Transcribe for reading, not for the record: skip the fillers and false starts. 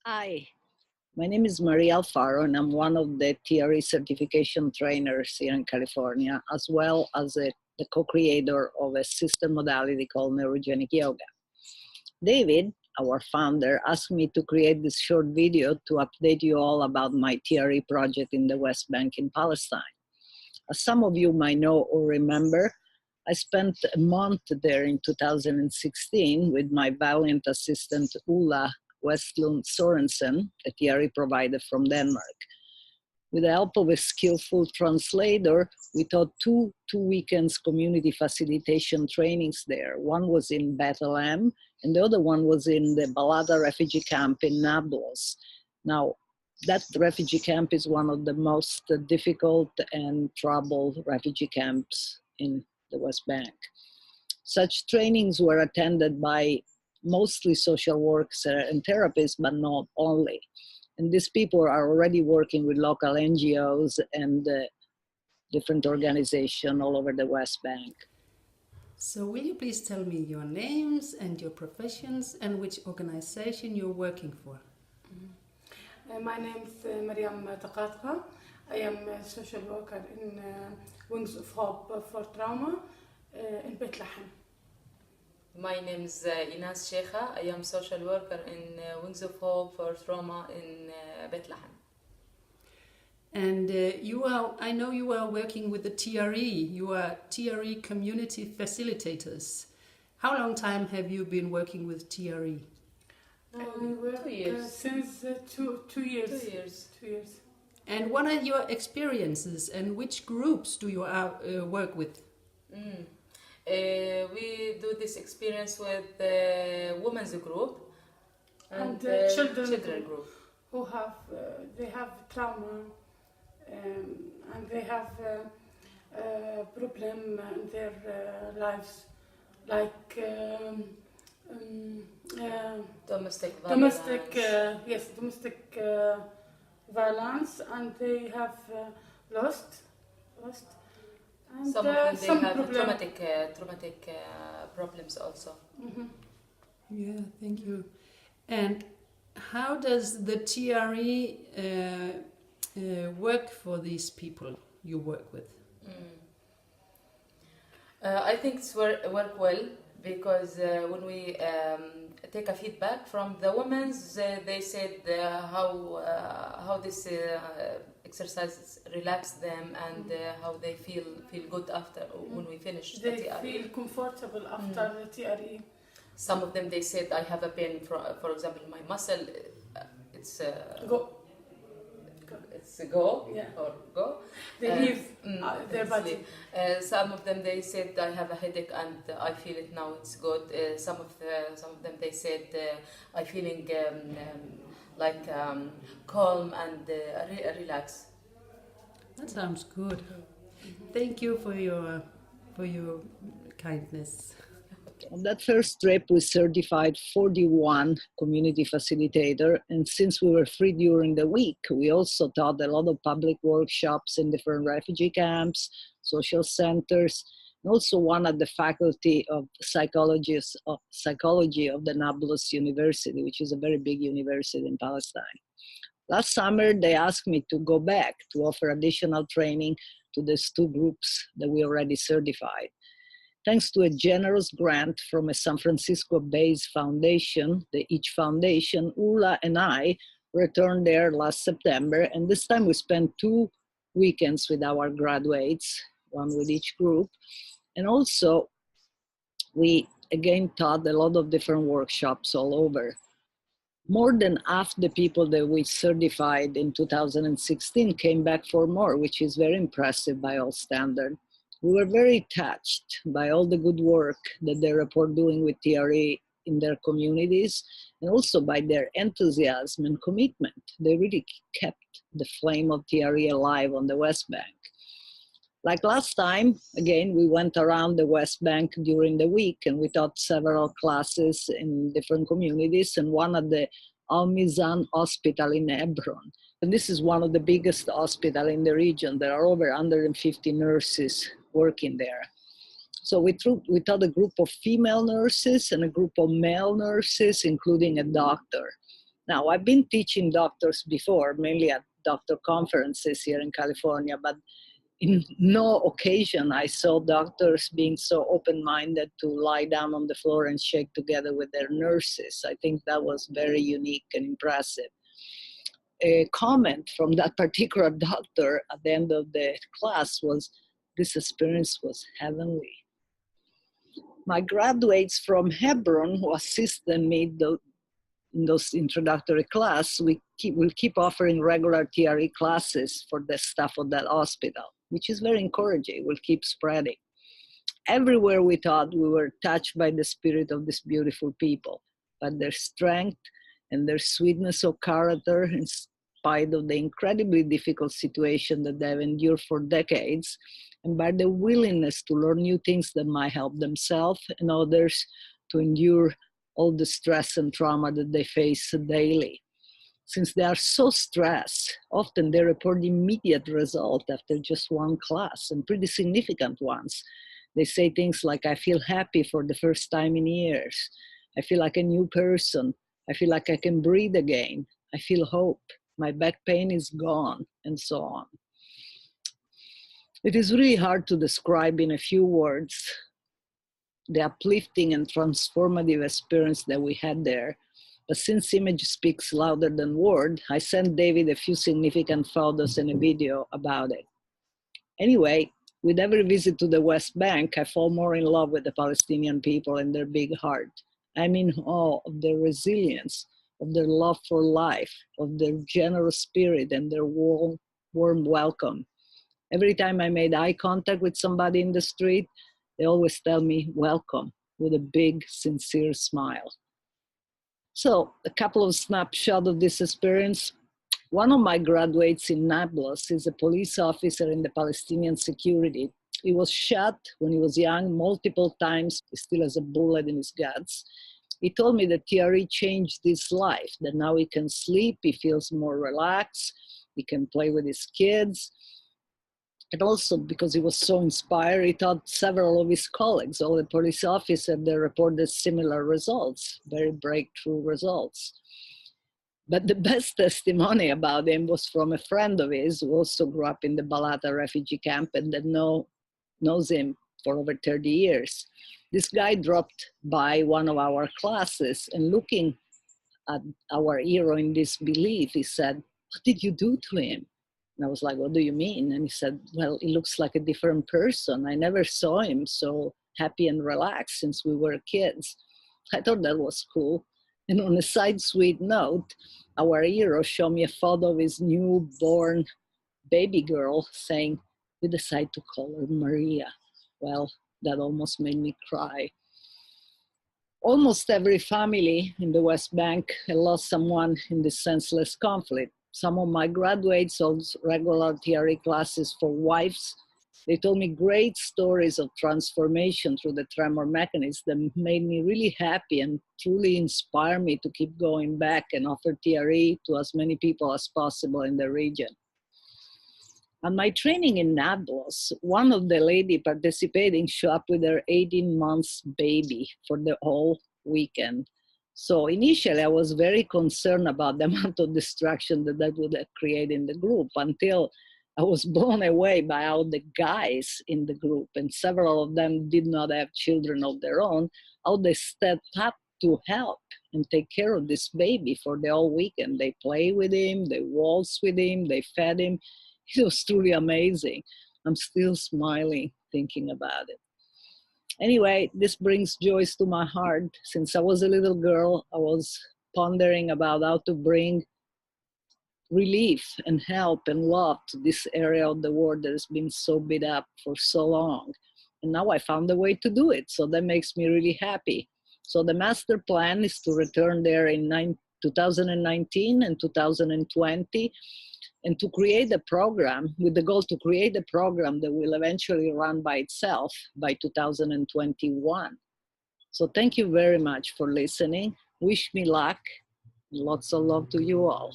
Hi, my name is Maria Alfaro, and I'm one of the TRE certification trainers here in California, as well as the co-creator of a system modality called neurogenic yoga. David, our founder, asked me to create this short video to update you all about my TRE project in the West Bank in Palestine. As some of you might know or remember, I spent a month there in 2016 with my valiant assistant Ulla Westlund Sorensen, a TRE provider from Denmark. With the help of a skillful translator, we taught two weekends community facilitation trainings there. One was in Bethlehem, and the other one was in the Balata refugee camp in Nablus. Now, that refugee camp is one of the most difficult and troubled refugee camps in the West Bank. Such trainings were attended by mostly social workers and therapists, but not only. And these people are already working with local NGOs and different organizations all over the West Bank. So will you please tell me your names and your professions and which organization you're working for? My name is Maria. I am a social worker in Wings of Hope for Trauma in Bethlehem. My name is Inas Sheikha. I am social worker in Wings of Hope for Trauma in Bethlehem. And I know you are working with the TRE. You are TRE community facilitators. How long time have you been working with TRE? We work 2 years. Since 2 years. 2 years. 2 years. And what are your experiences and which groups do you work with? We do this experience with the women's group and children group. Who have they have trauma and they have problem in their lives, like Domestic violence, and they have lost. And some of them have problem. traumatic problems also. Mm-hmm. Yeah, thank you. And how does the TRE work for these people you work with? I think it's work well because when we take a feedback from the women, they said how this exercises relax them and how they feel good after when we finish the They TRE. feel comfortable after the TRE. Some of them they said I have a pain for example my muscle it's go Yeah. or go. They leave their it's body. leave. Some of them they said I have a headache and I feel it now, it's good. Some of them they said I feeling calm and relax. That sounds good. Thank you for your kindness. On that first trip, we certified 41 community facilitator, and since we were free during the week, we also taught a lot of public workshops in different refugee camps, social centers, and also one at the Faculty of Psychology of the Nablus University, which is a very big university in Palestine. Last summer, they asked me to go back to offer additional training to these two groups that we already certified. Thanks to a generous grant from a San Francisco-based foundation, the Each Foundation, Ulla and I returned there last September, and this time we spent 2 weekends with our graduates, one with each group, and also we again taught a lot of different workshops all over. More than half the people that we certified in 2016 came back for more, which is very impressive by all standards. We were very touched by all the good work that they report doing with TRE in their communities, and also by their enthusiasm and commitment. They really kept the flame of TRE alive on the West Bank. Like last time, again, we went around the West Bank during the week and we taught several classes in different communities, and one at the Al Mizan Hospital in Hebron. And this is one of the biggest hospitals in the region. There are over 150 nurses working there. So we taught a group of female nurses and a group of male nurses, including a doctor. Now, I've been teaching doctors before, mainly at doctor conferences here in California, but in no occasion I saw doctors being so open-minded to lie down on the floor and shake together with their nurses. I think that was very unique and impressive. A comment from that particular doctor at the end of the class was, "This experience was heavenly." My graduates from Hebron who assisted me in those introductory class, we'll keep offering regular TRE classes for the staff of that hospital, which is very encouraging. We'll keep spreading. Everywhere we taught, we were touched by the spirit of these beautiful people, by their strength and their sweetness of character in spite of the incredibly difficult situation that they've endured for decades, and by the willingness to learn new things that might help themselves and others to endure all the stress and trauma that they face daily. Since they are so stressed, often they report immediate result after just one class, and pretty significant ones. They say things like, "I feel happy for the first time in years. I feel like a new person. I feel like I can breathe again. I feel hope. My back pain is gone," and so on. It is really hard to describe in a few words the uplifting and transformative experience that we had there. But since image speaks louder than word, I sent David a few significant photos and a video about it. Anyway, with every visit to the West Bank, I fall more in love with the Palestinian people and their big heart. I'm in awe of their resilience, of their love for life, of their generous spirit and their warm welcome. Every time I made eye contact with somebody in the street, they always tell me, "Welcome," with a big, sincere smile. So, a couple of snapshots of this experience. One of my graduates in Nablus is a police officer in the Palestinian security. He was shot when he was young multiple times. He still has a bullet in his guts. He told me that TRE changed his life, that now he can sleep, he feels more relaxed, he can play with his kids. And also, because he was so inspired, he taught several of his colleagues, all the police officers, they reported similar results, very breakthrough results. But the best testimony about him was from a friend of his who also grew up in the Balata refugee camp and that knows him for over 30 years. This guy dropped by one of our classes and looking at our hero in disbelief, he said, "What did you do to him?" And I was like, "What do you mean?" And he said, "Well, he looks like a different person. I never saw him so happy and relaxed since we were kids." I thought that was cool. And on a side sweet note, our hero showed me a photo of his newborn baby girl saying, "We decided to call her Maria." Well, that almost made me cry. Almost every family in the West Bank had lost someone in this senseless conflict. Some of my graduates hold regular TRE classes for wives. They told me great stories of transformation through the tremor mechanism that made me really happy and truly inspired me to keep going back and offer TRE to as many people as possible in the region. At my training in Nablus, one of the ladies participating showed up with her 18 months baby for the whole weekend. So initially I was very concerned about the amount of distraction that would have created in the group until I was blown away by how the guys in the group, and several of them did not have children of their own, how they stepped up to help and take care of this baby for the whole weekend. They played with him, they waltzed with him, they fed him. It was truly amazing. I'm still smiling thinking about it. Anyway, this brings joy to my heart. Since I was a little girl, I was pondering about how to bring relief and help and love to this area of the world that has been so beat up for so long. And now I found a way to do it. So that makes me really happy. So the master plan is to return there in 2019 and 2020 and to create a program with the goal to create a program that will eventually run by itself by 2021. So thank you very much for listening. Wish me luck. Lots of love to you all.